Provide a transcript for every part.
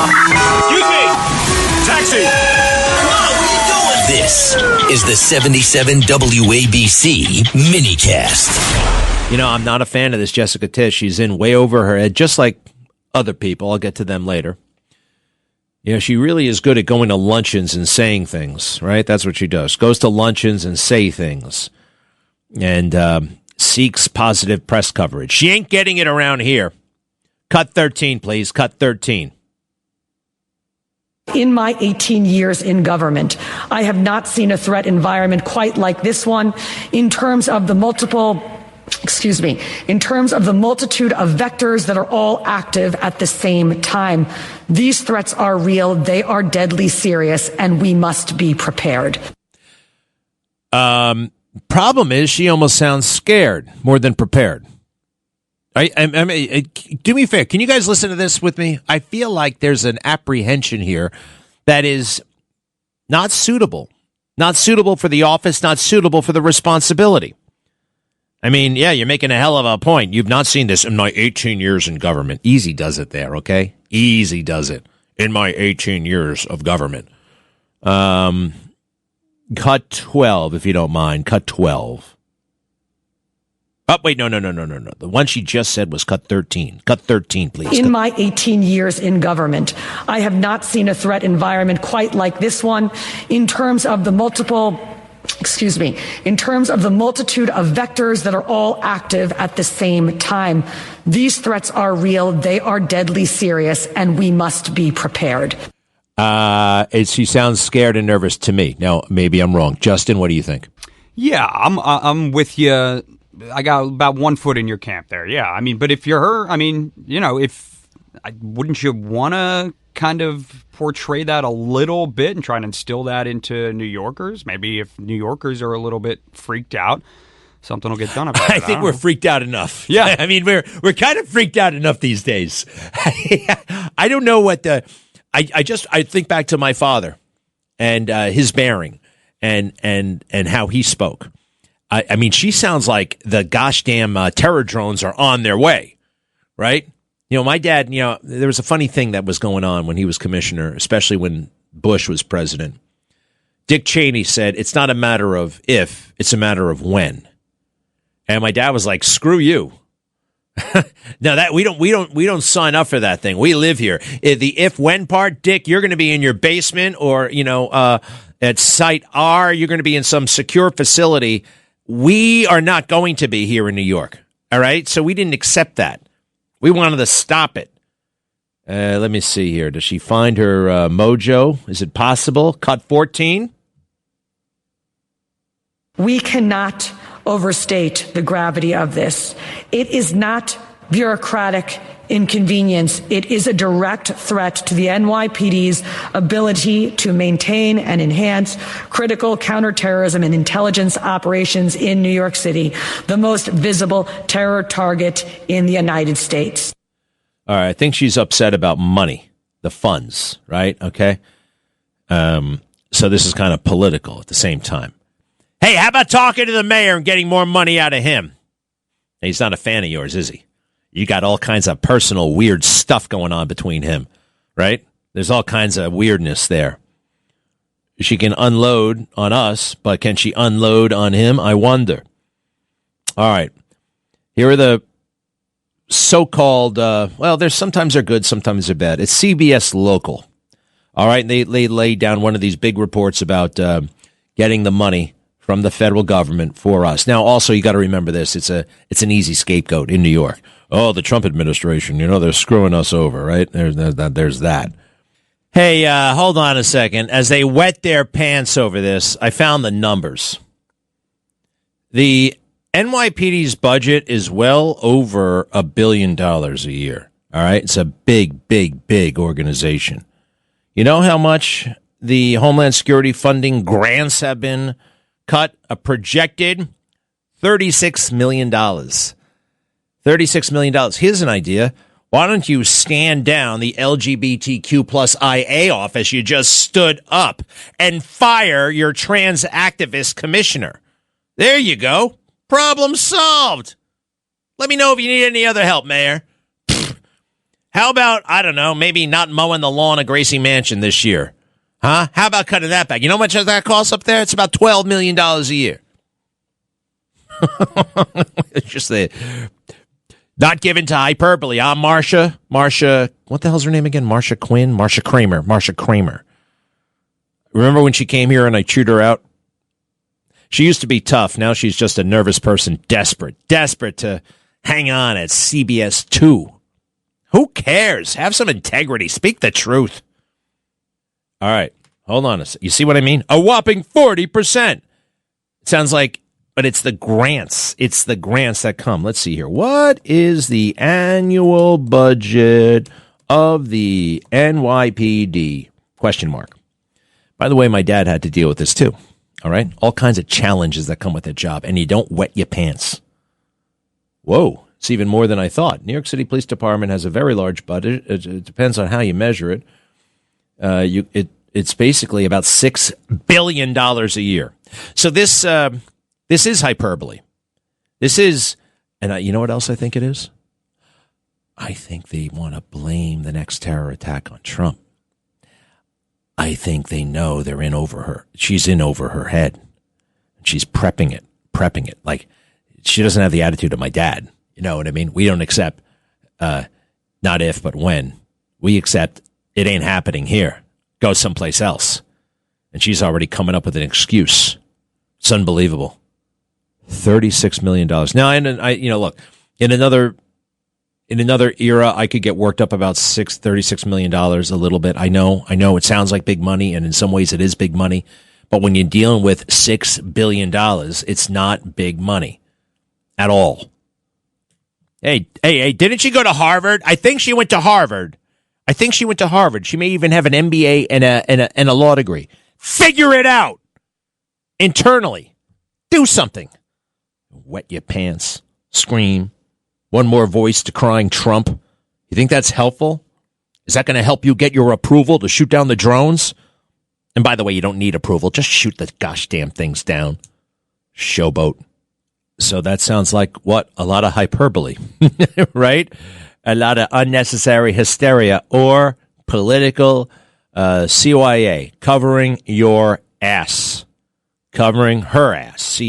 Excuse me! Taxi! Come on, what are you doing? This is the 77 WABC minicast. You know, I'm not a fan of this Jessica Tisch. She's in way over her head, just like other people. I'll get to them later. You know, she really is good at going to luncheons and saying things, right? That's what she does. Goes to luncheons and say things. And seeks positive press coverage. She ain't getting it around here. Cut 13, please. Cut 13. In my 18 years in government, I have not seen a threat environment quite like this one in terms of the multitude of vectors that are all active at the same time. These threats are real, they are deadly serious, and we must be prepared. Problem is, she almost sounds scared more than prepared. I mean, do me a favor. Can you guys listen to this with me? I feel like there's an apprehension here that is not suitable. Not suitable for the office, not suitable for the responsibility. I mean, yeah, you're making a hell of a point. You've not seen this in my 18 years in government. Easy does it there, okay? Easy does it in my 18 years of government. Cut 12, if you don't mind. Cut 12. Oh, wait, no. The one she just said was cut 13. Cut 13, please. In my 18 years in government, I have not seen a threat environment quite like this one in terms of the multitude of vectors that are all active at the same time. These threats are real, they are deadly serious, and we must be prepared. She sounds scared and nervous to me. Now, maybe I'm wrong. Justin, what do you think? Yeah, I'm with you. I got about 1 foot in your camp there. Yeah, I mean, but if you're her, I mean, you know, wouldn't you want to kind of portray that a little bit and try and instill that into New Yorkers? Maybe if New Yorkers are a little bit freaked out, something will get done about it. I think we're freaked out enough. Yeah. I mean, we're kind of freaked out enough these days. I don't know what I think back to my father and his bearing and how he spoke. I mean, she sounds like the gosh damn terror drones are on their way, right? You know, my dad, you know, there was a funny thing that was going on when he was commissioner, especially when Bush was president. Dick Cheney said, it's not a matter of if, it's a matter of when. And my dad was like, screw you. No, that we don't sign up for that thing. We live here. The if-when part, Dick, you're going to be in your basement or, you know, at Site R, you're going to be in some secure facility. We are not going to be here in New York. All right. So we didn't accept that. We wanted to stop it. Let me see here. Does she find her mojo? Is it possible? Cut 14. We cannot overstate the gravity of this. It is not bureaucratic inconvenience. It is a direct threat to the NYPD's ability to maintain and enhance critical counterterrorism and intelligence operations in New York City, the most visible terror target in the United States. All right. I think she's upset about money, the funds, right? Okay. So this is kind of political at the same time. Hey, how about talking to the mayor and getting more money out of him? He's not a fan of yours, is he? You got all kinds of personal weird stuff going on between him, right? There's all kinds of weirdness there. She can unload on us, but can she unload on him? I wonder. All right. Here are the so-called, sometimes they're good, sometimes they're bad. It's CBS Local. All right. They laid down one of these big reports about getting the money from the federal government for us. Now, also, you got to remember this. It's an easy scapegoat in New York. Oh, the Trump administration, you know, they're screwing us over, right? There's that. Hey, hold on a second. As they wet their pants over this, I found the numbers. The NYPD's budget is well over $1 billion a year. All right. It's a big, big, big organization. You know how much the Homeland Security funding grants have been cut? A projected $36 million. $36 million. Here's an idea. Why don't you stand down the LGBTQ plus IA office you just stood up and fire your trans activist commissioner? There you go. Problem solved. Let me know if you need any other help, Mayor. How about, I don't know, maybe not mowing the lawn of Gracie Mansion this year? Huh? How about cutting that back? You know how much that costs up there? It's about $12 million a year. It's just not given to hyperbole. I'm Marsha, what the hell's her name again? Marsha Quinn? Marsha Kramer. Remember when she came here and I chewed her out? She used to be tough. Now she's just a nervous person, desperate to hang on at CBS 2. Who cares? Have some integrity. Speak the truth. All right. Hold on a second. You see what I mean? A whopping 40%. It sounds like, but it's the grants. It's the grants that come. Let's see here. What is the annual budget of the NYPD? Question mark. By the way, my dad had to deal with this too. All right. All kinds of challenges that come with that job, and you don't wet your pants. Whoa. It's even more than I thought. New York City Police Department has a very large budget. It depends on how you measure it. It's basically about $6 billion a year. So this is hyperbole. This is, and you know what else I think it is? I think they want to blame the next terror attack on Trump. I think they know they're in over her. She's in over her head. She's prepping it. Like, she doesn't have the attitude of my dad. You know what I mean? We don't accept, not if, but when. We accept it ain't happening here. Go someplace else. And she's already coming up with an excuse. It's unbelievable. $36 million. Now, look, in another era, I could get worked up about $36 million a little bit. I know it sounds like big money, and in some ways it is big money. But when you're dealing with $6 billion, it's not big money at all. Hey, didn't she go to Harvard? I think she went to Harvard. She may even have an MBA and a law degree. Figure it out internally. Do something. Wet your pants. Scream. One more voice to crying Trump. You think that's helpful? Is that going to help you get your approval to shoot down the drones? And by the way, you don't need approval. Just shoot the gosh damn things down. Showboat. So that sounds like what? A lot of hyperbole, right? A lot of unnecessary hysteria or political CYA covering your ass. Covering her ass.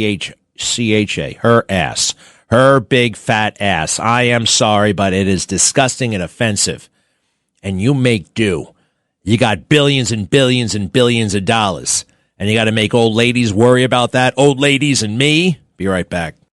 CHA. Her ass. Her big fat ass. I am sorry, but it is disgusting and offensive. And you make do. You got billions and billions and billions of dollars. And you got to make old ladies worry about that. Old ladies and me. Be right back.